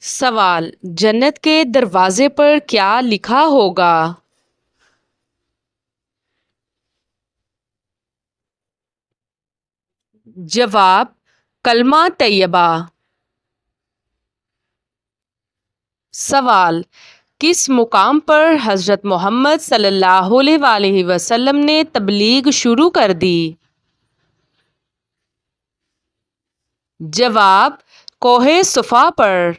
سوال: جنت کے دروازے پر کیا لکھا ہوگا؟ جواب: کلمہ طیبہ۔ سوال: کس مقام پر حضرت محمد صلی اللہ علیہ وآلہ وسلم نے تبلیغ شروع کر دی؟ جواب: کوہ صفا پر۔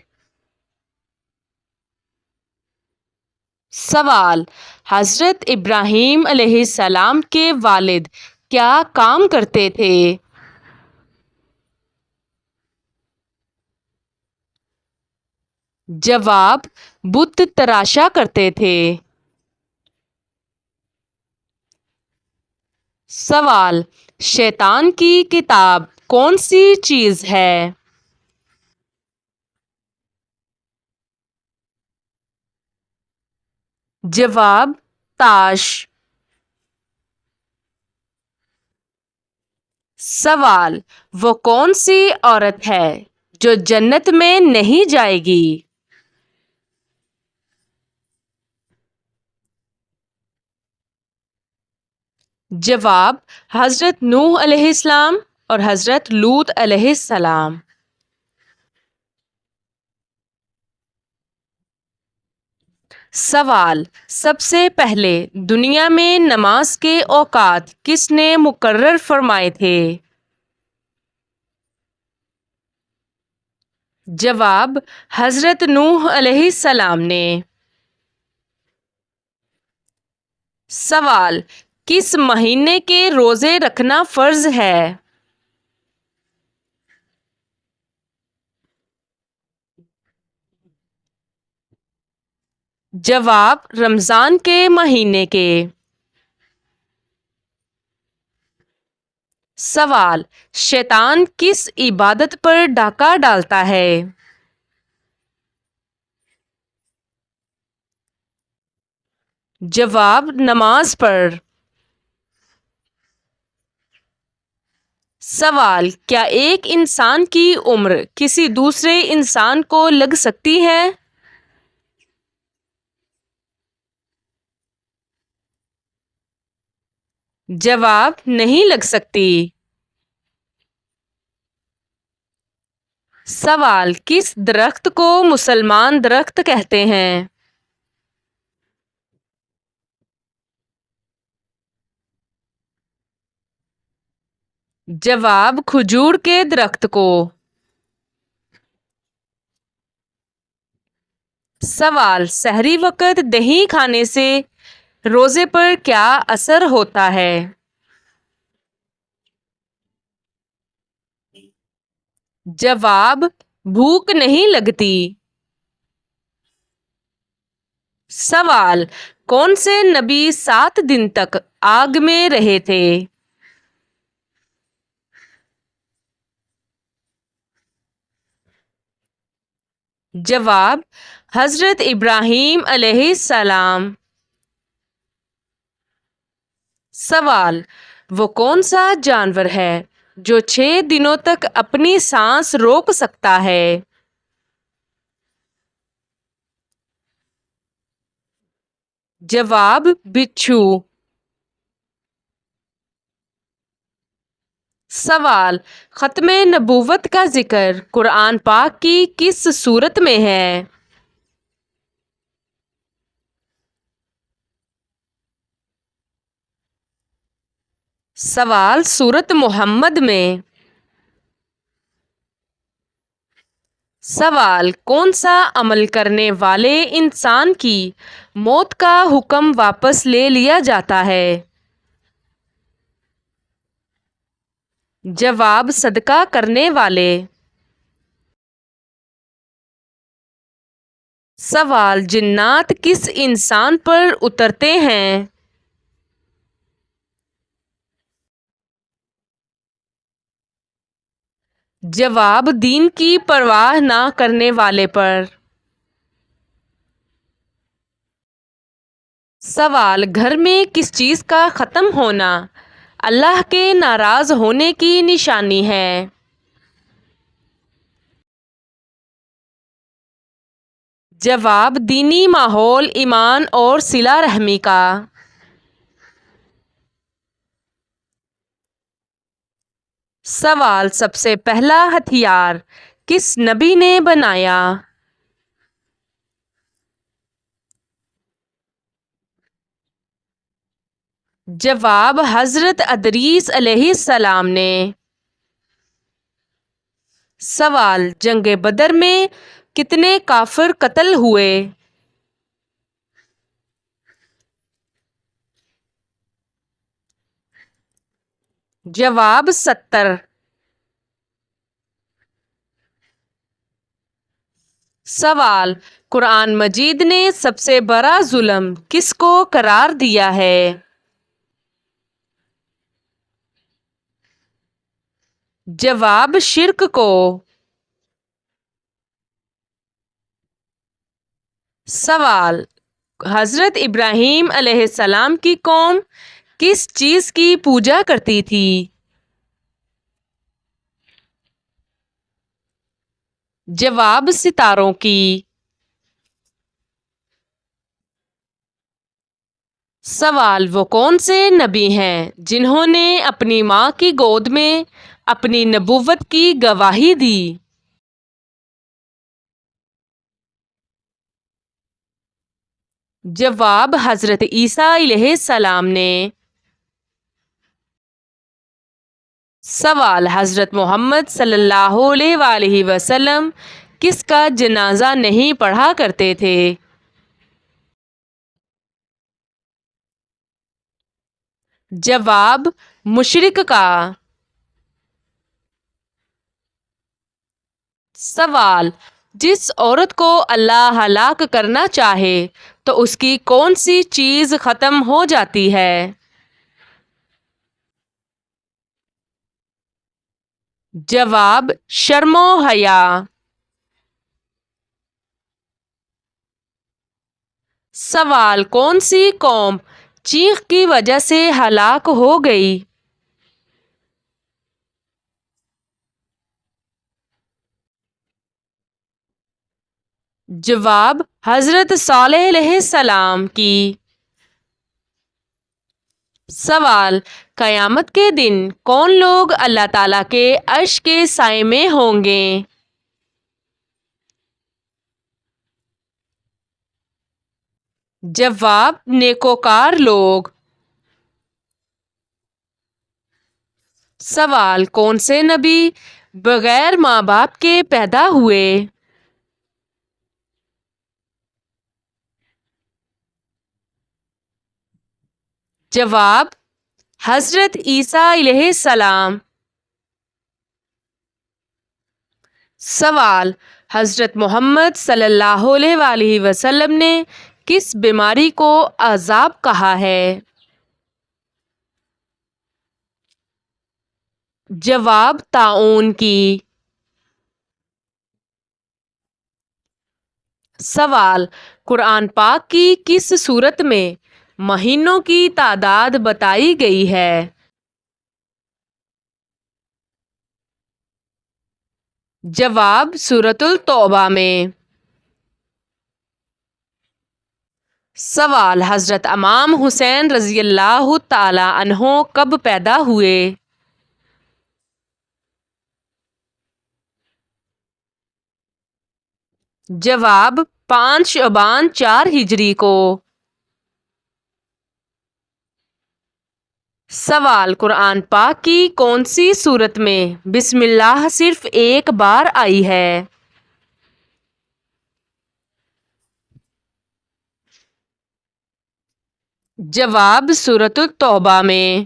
سوال: حضرت ابراہیم علیہ السلام کے والد کیا کام کرتے تھے؟ جواب: بت تراشا کرتے تھے۔ سوال: شیطان کی کتاب کون سی چیز ہے؟ جواب: تاش۔ سوال: وہ کون سی عورت ہے جو جنت میں نہیں جائے گی؟ جواب: حضرت نوح علیہ السلام اور حضرت لوط علیہ السلام۔ سوال: سب سے پہلے دنیا میں نماز کے اوقات کس نے مقرر فرمائے تھے؟ جواب: حضرت نوح علیہ السلام نے۔ سوال: کس مہینے کے روزے رکھنا فرض ہے؟ جواب: رمضان کے مہینے کے۔ سوال: شیطان کس عبادت پر ڈاکہ ڈالتا ہے؟ جواب: نماز پر۔ سوال: کیا ایک انسان کی عمر کسی دوسرے انسان کو لگ سکتی ہے؟ جواب: نہیں لگ سکتی۔ سوال: کس درخت کو مسلمان درخت کہتے ہیں؟ جواب: کھجور کے درخت کو۔ سوال: سحری وقت دہی کھانے سے روزے پر کیا اثر ہوتا ہے؟ جواب: بھوک نہیں لگتی۔ سوال: کون سے نبی 7 دن تک آگ میں رہے تھے؟ جواب: حضرت ابراہیم علیہ السلام۔ سوال: وہ کون سا جانور ہے جو 6 دنوں تک اپنی سانس روک سکتا ہے؟ جواب: بچھو۔ سوال: ختم نبوت کا ذکر قرآن پاک کی کس سورت میں ہے؟ سوال: سورت محمد میں۔ سوال: کون سا عمل کرنے والے انسان کی موت کا حکم واپس لے لیا جاتا ہے؟ جواب: صدقہ کرنے والے۔ سوال: جنات کس انسان پر اترتے ہیں؟ جواب: دین کی پرواہ نہ کرنے والے پر۔ سوال: گھر میں کس چیز کا ختم ہونا اللہ کے ناراض ہونے کی نشانی ہے؟ جواب دینی ماحول، ایمان اور صلہ رحمی کا۔ سوال، سب سے پہلا ہتھیار کس نبی نے بنایا؟ جواب حضرت ادریس علیہ السلام نے۔ سوال، جنگ بدر میں کتنے کافر قتل ہوئے؟ جواب 70۔ سوال، قرآن مجید نے سب سے بڑا ظلم کس کو قرار دیا ہے؟ جواب شرک کو۔ سوال، حضرت ابراہیم علیہ السلام کی قوم کس چیز کی پوجا کرتی تھی؟ جواب ستاروں کی۔ سوال، وہ کون سے نبی ہیں جنہوں نے اپنی ماں کی گود میں اپنی نبوت کی گواہی دی؟ جواب حضرت عیسیٰ علیہ السلام نے۔ سوال، حضرت محمد صلی اللہ علیہ وآلہ وسلم کس کا جنازہ نہیں پڑھا کرتے تھے؟ جواب مشرک کا۔ سوال، جس عورت کو اللہ ہلاک کرنا چاہے تو اس کی کون سی چیز ختم ہو جاتی ہے؟ جواب شرم و حیا۔ سوال، کون سی قوم چیخ کی وجہ سے ہلاک ہو گئی؟ جواب حضرت صالح علیہ السلام کی۔ سوال، قیامت کے دن کون لوگ اللہ تعالیٰ کے عرش کے سائے میں ہوں گے؟ جواب نیکوکار لوگ۔ سوال، کون سے نبی بغیر ماں باپ کے پیدا ہوئے؟ جواب حضرت عیسیٰ علیہ السلام۔ سوال، حضرت محمد صلی اللہ علیہ وآلہ وسلم نے کس بیماری کو عذاب کہا ہے؟ جواب طاعون کی۔ سوال، قرآن پاک کی کس سورت میں مہینوں کی تعداد بتائی گئی ہے؟ جواب سورۃ التوبہ میں۔ سوال، حضرت امام حسین رضی اللہ تعالی عنہ کب پیدا ہوئے؟ جواب 5 شعبان 4 ہجری کو۔ سوال، قرآن پاک کی کون سی سورت میں بسم اللہ صرف ایک بار آئی ہے؟ جواب سورۃ التوبہ میں۔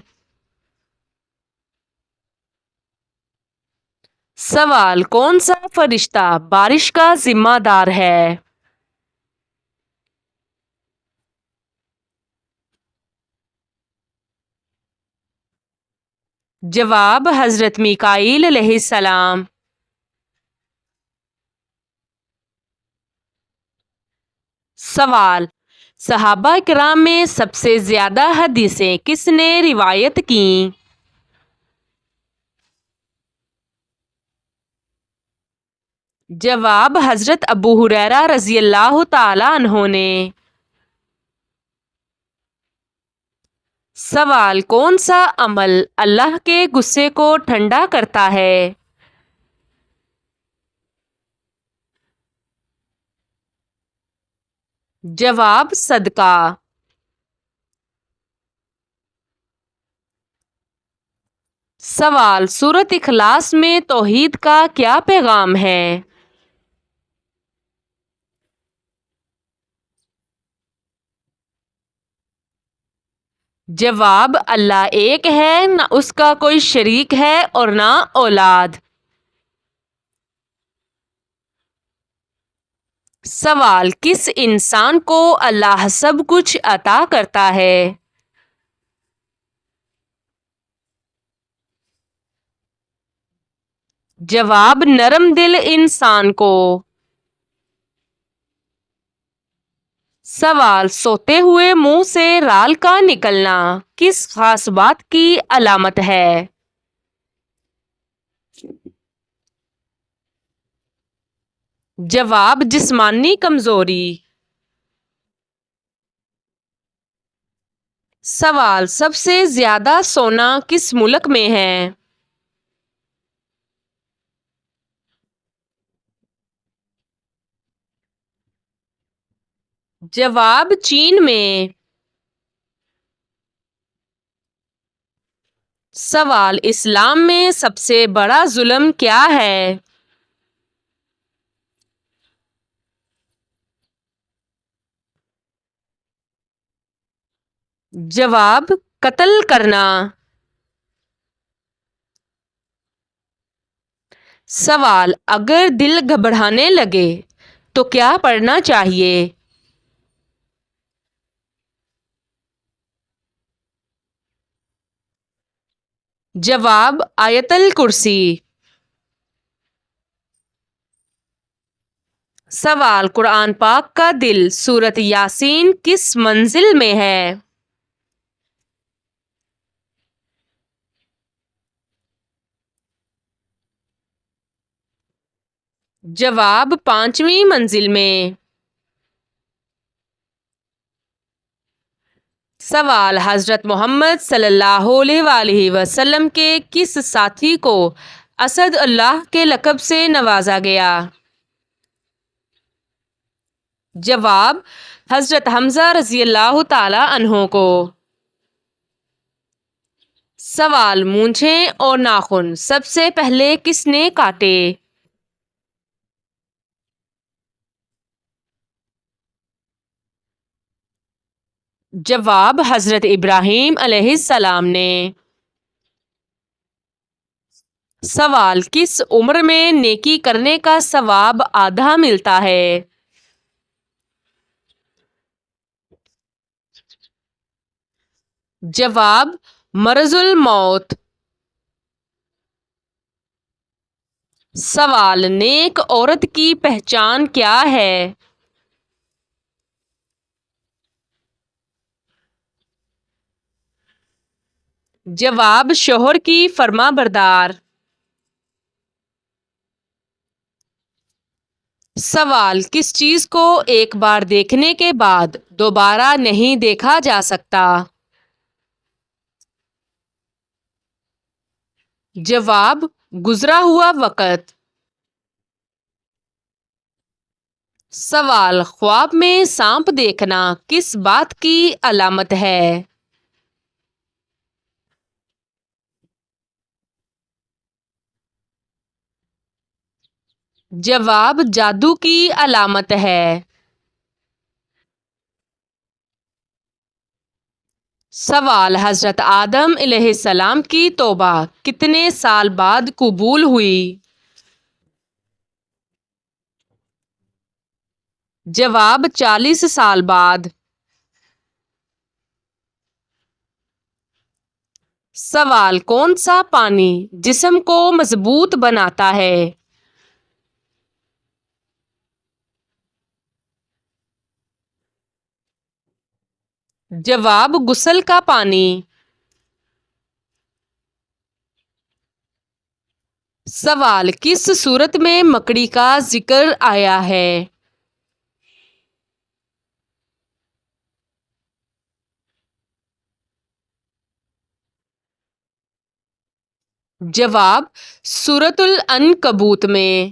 سوال، کون سا فرشتہ بارش کا ذمہ دار ہے؟ جواب حضرت میکائیل علیہ السلام۔ سوال، صحابہ کرام میں سب سے زیادہ حدیثیں کس نے روایت کیں؟ جواب حضرت ابو ہریرہ رضی اللہ تعالی عنہ نے۔ سوال کون سا عمل اللہ کے غصے کو ٹھنڈا کرتا ہے؟ جواب صدقہ۔ سوال سورۃ اخلاص میں توحید کا کیا پیغام ہے؟ جواب اللہ ایک ہے، نہ اس کا کوئی شریک ہے اور نہ اولاد۔ سوال کس انسان کو اللہ سب کچھ عطا کرتا ہے؟ جواب نرم دل انسان کو۔ سوال سوتے ہوئے منہ سے رال کا نکلنا کس خاص بات کی علامت ہے؟ جواب جسمانی کمزوری۔ سوال سب سے زیادہ سونا کس ملک میں ہے؟ جواب چین میں۔ سوال اسلام میں سب سے بڑا ظلم کیا ہے؟ جواب قتل کرنا۔ سوال اگر دل گھبرانے لگے تو کیا پڑھنا چاہیے؟ جواب آیت الکرسی۔ سوال قرآن پاک کا دل سورۃ یاسین کس منزل میں ہے؟ جواب 5ویں منزل میں۔ سوال حضرت محمد صلی اللہ علیہ وآلہ وسلم کے کس ساتھی کو اسد اللہ کے لقب سے نوازا گیا؟ جواب حضرت حمزہ رضی اللہ تعالی عنہ کو۔ سوال مونچھیں اور ناخن سب سے پہلے کس نے کاٹے؟ جواب حضرت ابراہیم علیہ السلام نے۔ سوال کس عمر میں نیکی کرنے کا ثواب آدھا ملتا ہے؟ جواب مرض الموت۔ سوال نیک عورت کی پہچان کیا ہے؟ جواب شوہر کی فرما بردار۔ سوال کس چیز کو ایک بار دیکھنے کے بعد دوبارہ نہیں دیکھا جا سکتا؟ جواب گزرا ہوا وقت۔ سوال خواب میں سانپ دیکھنا کس بات کی علامت ہے؟ جواب جادو کی علامت ہے۔ سوال حضرت آدم علیہ السلام کی توبہ کتنے سال بعد قبول ہوئی؟ جواب 40 سال بعد۔ سوال کون سا پانی جسم کو مضبوط بناتا ہے؟ جواب غسل کا پانی۔ سوال، کس صورت میں مکڑی کا ذکر آیا ہے؟ جواب، سورۃ العنکبوت میں۔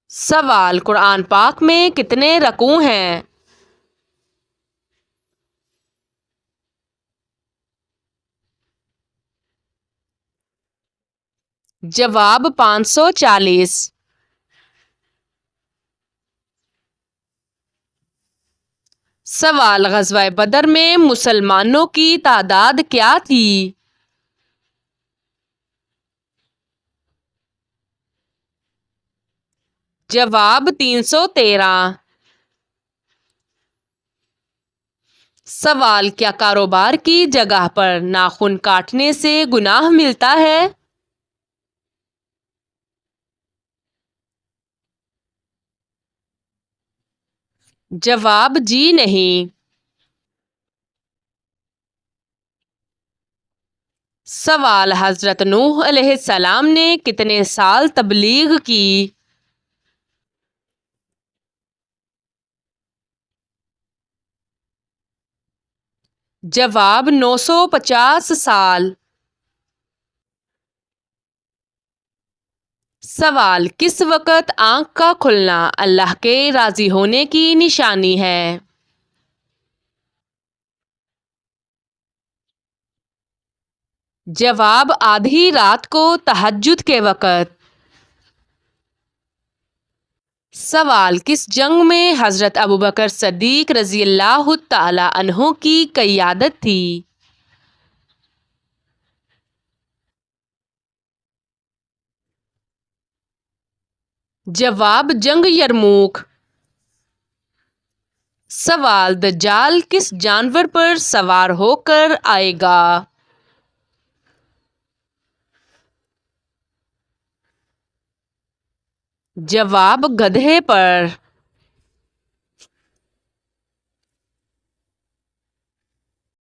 سوال، قرآن پاک میں کتنے رکوع ہیں؟ جواب، 540۔ سوال، غزوہ بدر میں مسلمانوں کی تعداد کیا تھی؟ جواب، 313۔ سوال، کیا کاروبار کی جگہ پر ناخن کاٹنے سے گناہ ملتا ہے؟ جواب، جی نہیں۔ سوال، حضرت نوح علیہ السلام نے کتنے سال تبلیغ کی؟ جواب، 950 سال۔ سوال، کس وقت آنکھ کا کھلنا اللہ کے راضی ہونے کی نشانی ہے؟ جواب، آدھی رات کو تہجد کے وقت۔ سوال، کس جنگ میں حضرت ابوبکر صدیق رضی اللہ تعالی عنہ کی قیادت تھی؟ جواب، جنگ یرموک۔ سوال، دجال کس جانور پر سوار ہو کر آئے گا؟ جواب، گدھے پر۔